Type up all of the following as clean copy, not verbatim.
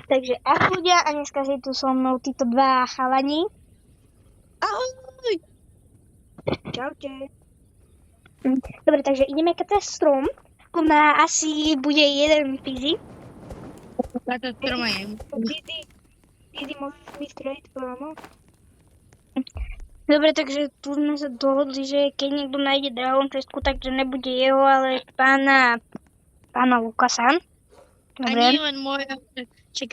Takže ľudia, a dneska si tu so mnou títo dva chalani. Ahoj! Čaute. Dobre, takže ideme katať strom. Má asi bude jeden fizi. Táto stroma je. Didi, môžeš mi streliť promo? Dobre, takže tu sme sa dohodli, že keď niekto nájde Dragon Chestku, takže nebude jeho, ale pána Lukasa. A nie len moja, že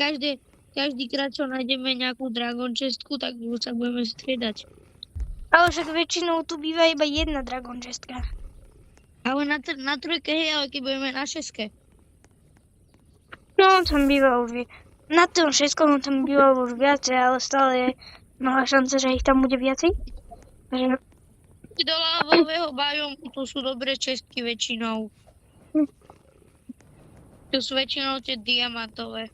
každýkrát, čo nájdeme nejakú Dragon Chestku, tak sa budeme striedať. Ale však väčšinou tu býva iba jedna Dragon Chestka. Ale na trojke, hej, ale keď budeme na šeske. No, tam býva už na tom šestkom tam býva už viacej, ale stále je mnoha šance, že ich tam bude viacej. Takže Do lávového biomu to sú dobré čestky väčšinou. To sú väčšinou tie diamantové.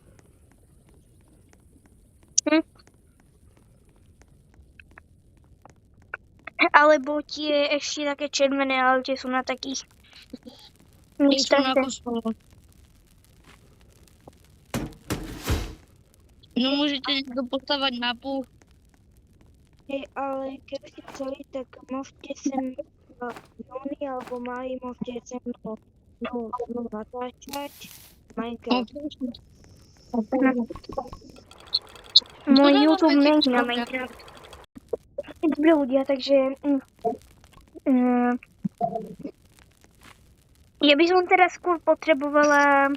Alebo tie ešte také červené, ale tie sú na takých Tie sú na miestach. kostole. No môžete niekto postavať mapu. Hej, ale keby ste chceli, tak môžete sem Joni alebo Mari, môžete sem natáčať Minecraft. Môj YouTube není na Minecraft. Dobre ľudia, takže ja by som teraz skôr potrebovala.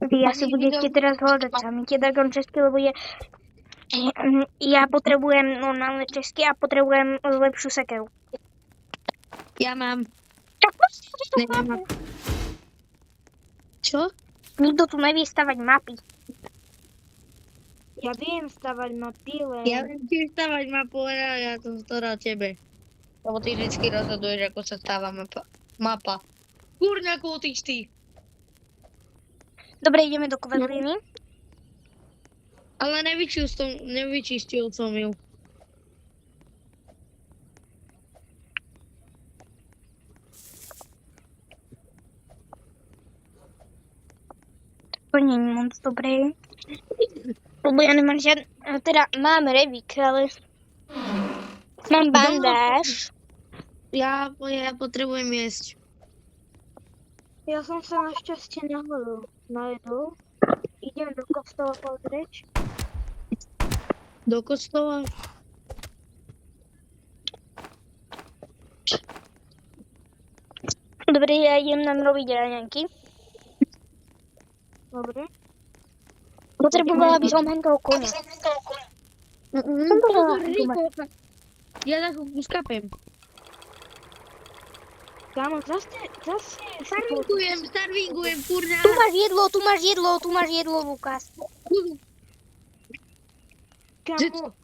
Vy asi budete teraz hľadať sami tie Dragon Chestky, lebo ja potrebujem normálne čestky a potrebujem lepšiu sekeru. Ja mám. Tak Nemám. Čo? nikto tu nevie stavať mapy. Ja viem stavať mapy, len Ja viem tiež stavať mapu, ale ja som to dal tebe. Lebo ty vždycky rozhoduješ, ako sa stáva mapa. Kurňa, kútiš ty. Dobre, ideme do kovedliny. Ale nevyčistil som ju. To nie je moc dobré. Lebo ja nemám žiadne. Teda mám revík, ale mám bandáž. Ja potrebujem jesť. ja som sa našťastie najedol. Idem do kostola pozrieť. Do kostola? Dobre, ja idem nám robiť raňajky. Dobre. Potrebovala by som hen toho konia. Ja tak uskapem. Kámo, zase Starvingujem, kurňa. Tu máš jedlo, Lukas. Kámo,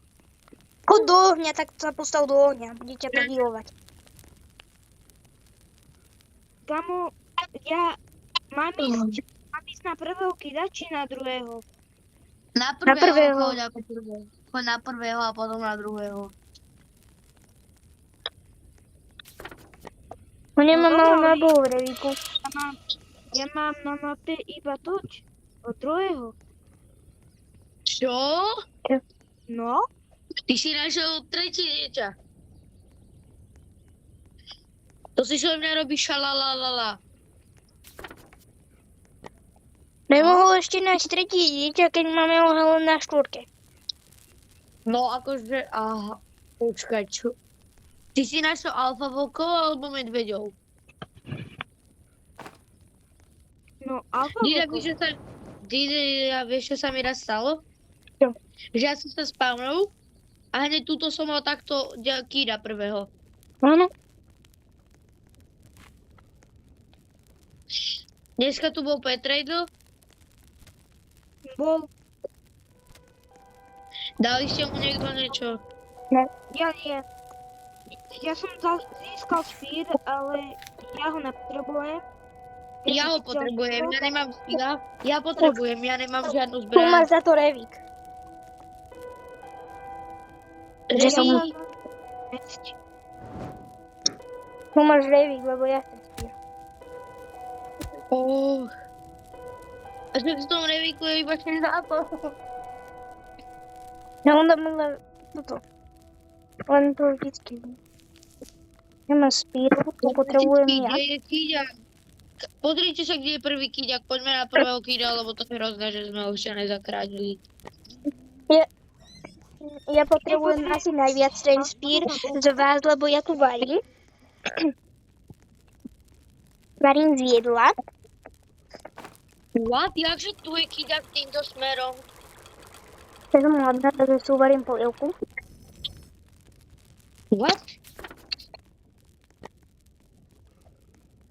Chod do ohňa, tak sa postav do ohňa. Bude ťa pregilovať. kámo, ja mám ísť na prvého kida, či na druhého? Na prvého. Choď na prvého a potom na druhého. No nemám No, malú dobrá, mabu v revíku. Ja mám na mape iba toč. Od druhého. Čo? No? Ty si našiel tretí dieťa. To si so mňa robí šalalalala. Nemohol ešte nájsť tretí dieťa, keď máme ho len na štvorke. No akože, aha, počkaj, čo? Ty si našiel alfa vlkov alebo medveďov? No, alfa Dida, vlkov. vieš, čo sa mi raz stalo? Čo? Že ja som sa spawnul a hneď túto som mal takto kýra prvého. Áno. Dneska tu bol Petrejdl, Bol. dali ste mu niekto niečo? Ja nie. Ja som získal špír, ale ja ho nepotrebujem. Ja ho potrebujem, ja nemám ja potrebujem, ja nemám žiadnu Tu máš zbraň. za to revík. Že som... Tu máš revík, lebo ja chcem spír. A že v tom revíku je iba 6 zápov. No on tam len toto. Len to vždycky. Ja mám spíru, to potrebujem Kde ja. je kýďak? Pozrite sa, kde je prvý kýďak. Poďme na prvého kýďa, lebo to je hrozné, že sme ho ešte nezakrádili. Ja potrebujem asi najviac ten spír z vás, lebo ja tu varím. Varím z jedla. What? Jakže tu je kýďak týmto smerom? Ja som hladná, takže si uvarím polievku. What?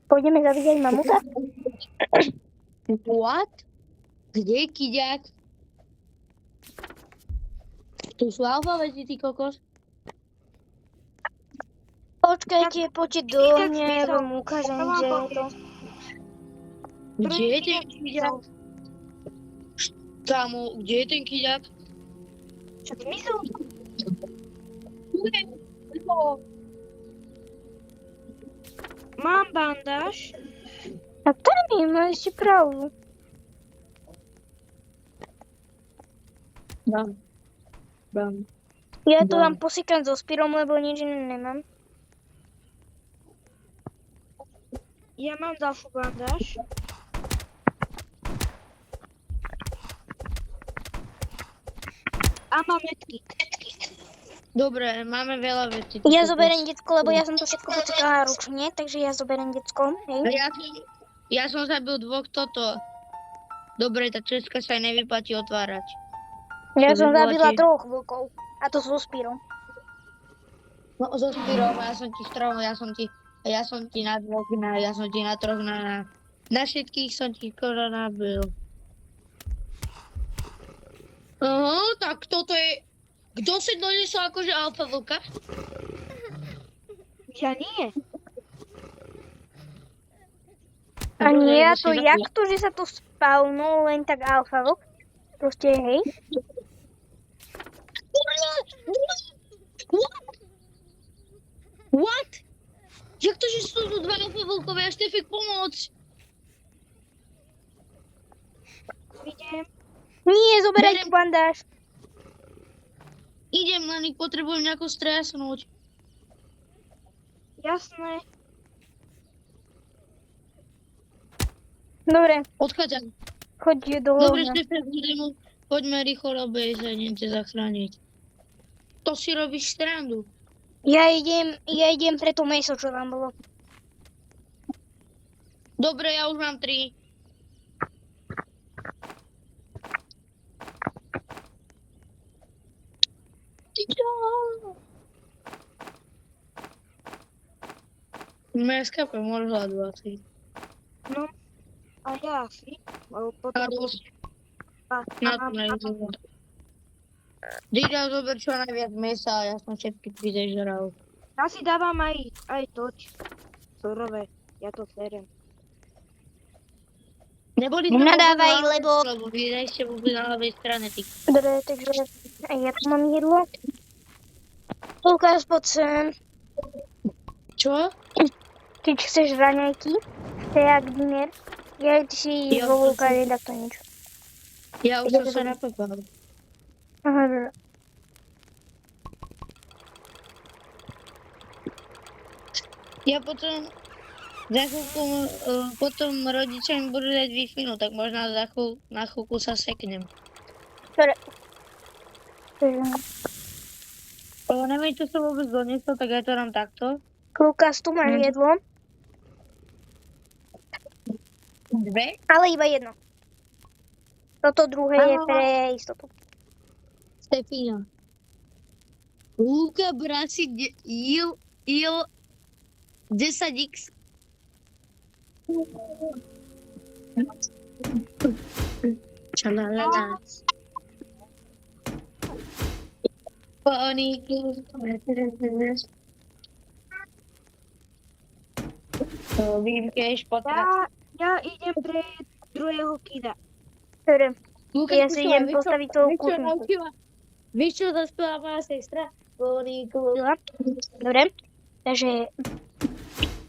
Pôjdeme zavíjať mamuta? What? Kde je kýďak? Tu sú alfavety, ty kokos. Počkajte, poďte do mňa, ja vám ukážem, že je to. Kde je ten kýďak? Kámo, kde je ten kýďak? Čo zmizol? Mám bandáž. A tam je, máš pravdu. Bam. Ja to vám posýkam so spírom, lebo nič iné nemám. Ja mám ďalšiu bandáž. A mám medkit. Dobre, máme veľa vecí. Ja zoberiem decko, lebo ja som to všetko počítala ručne, takže ja zoberiem decko, hej. Ja som zabil 2 toto. Dobre, tá česka sa aj nevyplatí otvárať. Ja som vyplatí. zabila 3 vlkov. A to so spírom. No, so Spírom, ja som ti strom, ja som ti na 2, ja som ti na 3, na všetkých som ti skoro nabil. Tak toto je... Kto si doniesol akože alfa vlka? Ja nie. A nie, a Lebo to si jak to, že sa to spavnul len tak alfa vlk? Proste, hej. What? Jak to, že sú tu 2 alfa vlkové a Štefik pomoc? Idem. Nie, zoberaj Berem. tu bandáž. Idem, len ich potrebujem nejako stresnúť. Jasné. Dobre, Odchádzam. choď do Dobre, hlavňa. Štefek, poďme rýchlo robiť, že idem ťa zachrániť. To si robíš strandu. Ja idem pre to meso, čo tam bolo. Dobre, ja už mám 3. Meska môžu hľadovať. No. A ja asi. Lebo A potrebujem... dosť. A Na to mám- nejde. Dida, zober čo najviac mesa a ja som všetky 3 zežral. Ja si dávam aj toč. Surové. Ja to serem. Neboli Nenadávaj, lebo vy nejste vôbec na ľavej strane, ty. Dobre, takže aj ja tu mám jedlo. Lukáš, poď sem. Čo? Keď chceš raňajky, to je jak diner. Ja si Ja vo to Lukáši takto niečo. Ja už som sa napapal. Aha, dobre. Ja potom za chvíľku, potom rodičia mi budú dať Wi-Fi, no tak možno na chvíľku sa seknem. Dobre. Takže, Neviem, čo som vôbec doniesol, tak ja to dám takto. Lukáš, tu máš Mhm. jedlo, 2. ale iba jedno. Toto druhé je Áno. pre istotu. Stefina. Luka Brasi il 10x. Čalalala. Poniku. Výjimkeš potrat. Ja idem pre druhého kida. Dobre, Luka, ja si idem postaviť celú kuchyňku. Víš, čo zaspela moja sestra? Poniku. Dobre, takže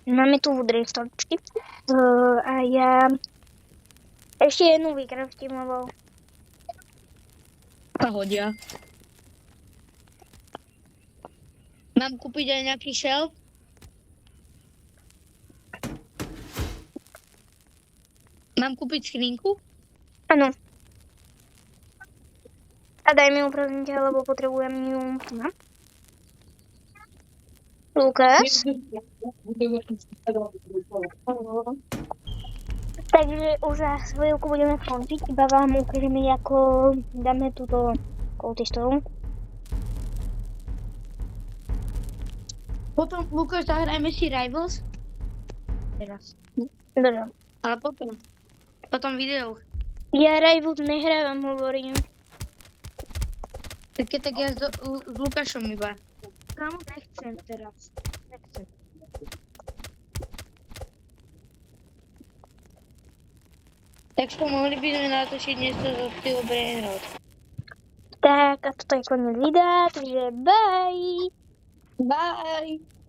máme tu dve stoličky. A ja Ešte jednu vykraftím, lebo Pohodia. Mám kúpiť aj nejaký shelf? Mám kúpiť skrinku? áno. A daj mi ju prosím ťa, lebo potrebujem ju. No. Lukáš? Takže už za chvíľku budeme končiť, iba vám ukážeme, ako dáme túto kultistov. Potom, Lukáš, zahrajme si Rivals? Teraz. Dobre. Ale potom. Potom video. Ja Rivals nehrávam, hovorím. Tak ja s Lukášom iba. Kamu nechcem teraz. Nechcem. Tak čo, mohli by sme natočiť niečo zo štýlu Brainrot. Tak a toto je koniec videa, takže bye! Bye!